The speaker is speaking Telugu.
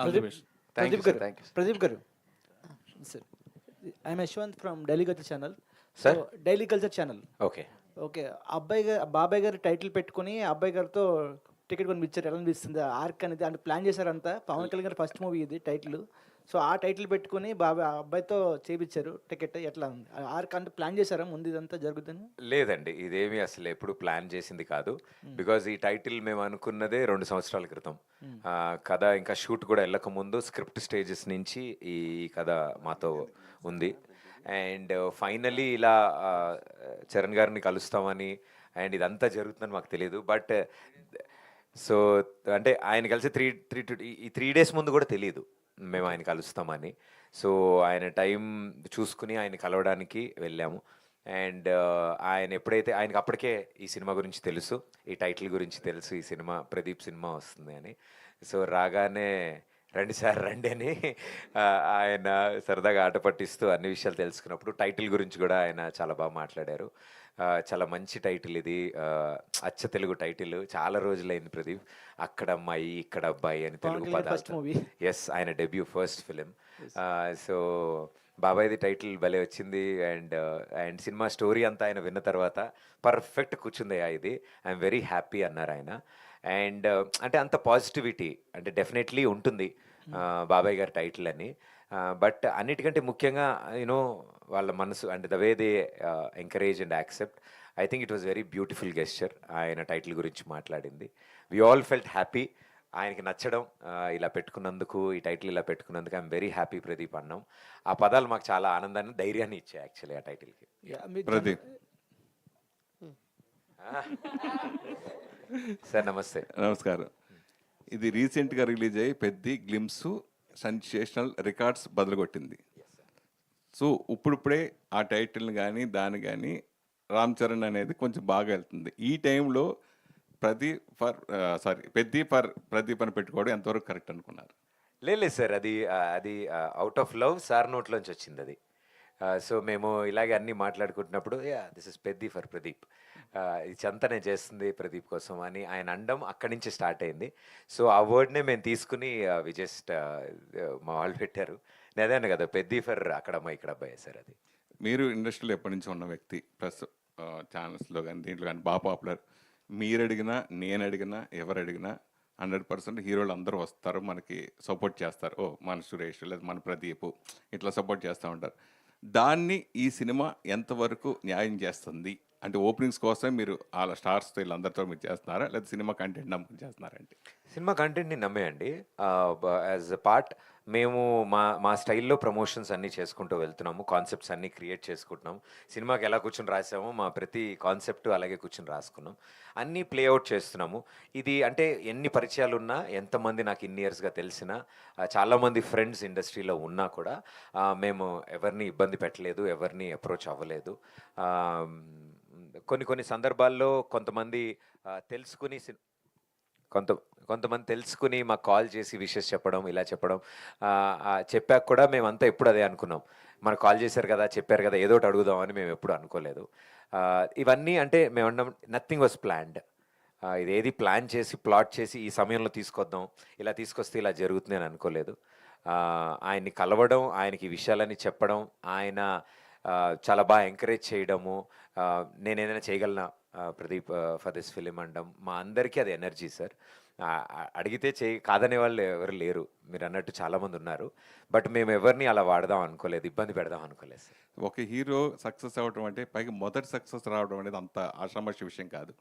All the Pradeep best. Thank you Pradeep sir, గారు థ్యాంక్ యూ ప్రదీప్ గారు sir, I'm Yashwant from daily culture channel. So sir. Daily culture channel. Okay. Okay, అబ్బాయి గారు బాబాయ్ గారు టైటిల్ పెట్టుకుని అబ్బాయి గారితో టికెట్ కొని ఇచ్చారు. ఎలా అనిపిస్తుంది ఆర్క్ అనేది? అంటే ప్లాన్ చేశారంతా. పవన్ కళ్యాణ్ గారు ఫస్ట్ మూవీ ఇది టైటిల్. సో ఆ టైటిల్ పెట్టుకుని బాబాయ్ అబ్బాయితో చేయించారు టికెట్. ఎట్లా ఉంది ఆర్క్? అంటే ప్లాన్ చేశారా ముందు ఇదంతా జరుగుతుంది? లేదండి, ఇదేమి అసలు ఎప్పుడు ప్లాన్ చేసింది కాదు. బికాజ్ ఈ టైటిల్ మేము అనుకున్నదే 2 సంవత్సరాల క్రితం. కథ ఇంకా షూట్ కూడా వెళ్ళక ముందు స్క్రిప్ట్ స్టేజెస్ నుంచి ఈ కథ మాతో ఉంది. అండ్ ఫైనలీ ఇలా చరణ్ గారిని కలుస్తామని అండ్ ఇదంతా జరుగుతుందని మాకు తెలియదు. బట్ సో అంటే ఆయన కలిసి ఈ 3 days ముందు కూడా తెలియదు మేము ఆయన కలుస్తామని. సో ఆయన టైం చూసుకుని ఆయన కలవడానికి వెళ్ళాము. అండ్ ఆయన ఎప్పుడైతే ఆయనకి అప్పటికే ఈ సినిమా గురించి తెలుసు, ఈ టైటిల్ గురించి తెలుసు, ఈ సినిమా ప్రదీప్ సినిమా వస్తుంది అని. సో రాగానే రండి సార్ రండి అని ఆయన సరదాగా ఆట పట్టిస్తూ అన్ని విషయాలు తెలుసుకున్నప్పుడు టైటిల్ గురించి కూడా ఆయన చాలా బాగా మాట్లాడారు. చాలా మంచి టైటిల్ ఇది, అచ్చ తెలుగు టైటిల్. చాలా రోజులైంది ప్రదీప్ అక్కడ అమ్మాయి ఇక్కడ అబ్బాయి అని తెలుగు పదాలు. ఎస్, ఆయన డెబ్యూ ఫస్ట్ ఫిలిం. సో బాబాయ్ది టైటిల్ భలే వచ్చింది. అండ్ సినిమా స్టోరీ అంతా ఆయన విన్న తర్వాత పర్ఫెక్ట్ కూర్చుందయ్యా ఇది, ఐఎమ్ వెరీ హ్యాపీ అన్నారు ఆయన. అండ్ అంటే అంత పాజిటివిటీ అంటే డెఫినెట్లీ ఉంటుంది బాబాయ్ గారి టైటిల్ అని. బట్ అన్నిటికంటే ముఖ్యంగా యూనో వాళ్ళ మనసు అంటే the way they encourage and accept. I think it was very beautiful gesture ఆయన టైటిల్ గురించి మాట్లాడింది. వి ఆల్ ఫెల్ట్ హ్యాపీ ఆయనకి నచ్చడం, ఇలా పెట్టుకున్నందుకు, ఈ టైటిల్ ఇలా పెట్టుకున్నందుకు ఐఎమ్ వెరీ హ్యాపీ ప్రదీప్ అన్నాం. ఆ పదాలు మాకు చాలా ఆనందాన్ని ధైర్యాన్ని ఇచ్చాయి యాక్చువల్లీ ఆ టైటిల్కి. ప్రదీప్ సార్ నమస్తే. నమస్కారం. ఇది రీసెంట్గా రిలీజ్ అయ్యి పెద్ద గ్లిమ్స్ సెన్సేషనల్ రికార్డ్స్ బదులుగొట్టింది. సో ఇప్పుడిప్పుడే ఆ టైటిల్ని కానీ దాన్ని కానీ రామ్ చరణ్ అనేది కొంచెం బాగా వెళ్తుంది. ఈ టైంలో ప్రదీప్ అని పెట్టుకోవడం ఎంతవరకు కరెక్ట్ అనుకున్నారు? లేదు సార్, అది అవుట్ ఆఫ్ లవ్ సార్ నోట్లోంచి వచ్చింది అది. సో మేము ఇలాగే అన్నీ మాట్లాడుకుంటున్నప్పుడు this is Peddi for Pradeep, ఇది చంతనే చేస్తుంది ప్రదీప్ కోసం అని ఆయన అండం అక్కడి నుంచి స్టార్ట్ అయింది. సో ఆ వర్డ్నే మేము తీసుకుని వి జస్ట్ మా వాళ్ళు పెట్టారు. నేను అదే కదా పెద్ది ఫర్ అక్కడ అమ్మాయి ఇక్కడ అబ్బాయి సార్. అది మీరు ఇండస్ట్రీలో ఎప్పటి నుంచి ఉన్న వ్యక్తి, ప్లస్ ఛానల్స్లో కానీ దీంట్లో కానీ బాగా పాపులర్. మీరు అడిగినా నేను అడిగినా ఎవరు అడిగినా 100% హీరోలు అందరూ వస్తారు, మనకి సపోర్ట్ చేస్తారు. ఓ మన సురేష్ లేదా మన ప్రదీప్ ఇట్లా సపోర్ట్ చేస్తూ ఉంటారు. దాన్ని ఈ సినిమా ఎంతవరకు న్యాయం చేస్తుంది? అంటే ఓపెనింగ్స్ కోసం మీరు వాళ్ళ స్టార్స్తో వీళ్ళందరితో మీరు చేస్తున్నారా, లేదా సినిమా కంటెంట్ నమ్ముకుని చేస్తున్నారంటే? సినిమా కంటెంట్ని నమ్మేయండి. యాజ్ ఎ పార్ట్ మేము మా స్టైల్లో ప్రమోషన్స్ అన్నీ చేసుకుంటూ వెళ్తున్నాము, కాన్సెప్ట్స్ అన్నీ క్రియేట్ చేసుకుంటున్నాము. సినిమాకి ఎలా కూర్చొని రాసామో మా ప్రతి కాన్సెప్ట్ అలాగే కూర్చొని రాసుకున్నాం, అన్నీ ప్లేఅవుట్ చేస్తున్నాము. ఇది అంటే ఎన్ని పరిచయాలు ఉన్నా, ఎంతమంది నాకు ఇన్ని ఇయర్స్గా తెలిసినా, చాలామంది ఫ్రెండ్స్ ఇండస్ట్రీలో ఉన్నా కూడా మేము ఎవరిని ఇబ్బంది పెట్టలేదు, ఎవరిని అప్రోచ్ అవ్వలేదు. కొన్ని సందర్భాల్లో కొంతమంది తెలుసుకుని కొంతమంది తెలుసుకుని మాకు కాల్ చేసి విషెస్ చెప్పడం, ఇలా చెప్పడం చెప్పాక కూడా మేమంతా ఎప్పుడు అదే అనుకున్నాం, మనకు కాల్ చేశారు కదా, చెప్పారు కదా, ఏదో ఒకటి అడుగుదామని మేము ఎప్పుడు అనుకోలేదు. ఇవన్నీ అంటే మేము అన్నాం నథింగ్ వాజ్ ప్లాన్డ్. ఇదేది ప్లాన్ చేసి ప్లాట్ చేసి ఈ సమయంలో తీసుకొద్దాం, ఇలా తీసుకొస్తే ఇలా జరుగుతుంది అని అనుకోలేదు. ఆయన్ని కలవడం, ఆయనకి ఈ విషయాలని చెప్పడం, ఆయన చాలా బాగా ఎంకరేజ్ చేయడము, నేనేదైనా చేయగలనా ప్రదీప్ ఫర్ దిస్ ఫిలిం అనడం, మా అందరికీ అది ఎనర్జీ సార్. అడిగితే కాదనే వాళ్ళు ఎవరు లేరు, మీరు అన్నట్టు చాలామంది ఉన్నారు. బట్ మేము ఎవరిని అలా వాడదాం అనుకోలేదు, ఇబ్బంది పెడదాం అనుకోలేదు సార్. ఒక హీరో సక్సెస్ అవ్వడం అంటే పైగా మొదటి సక్సెస్ రావడం అనేది అంత ఆషామాషి విషయం కాదు.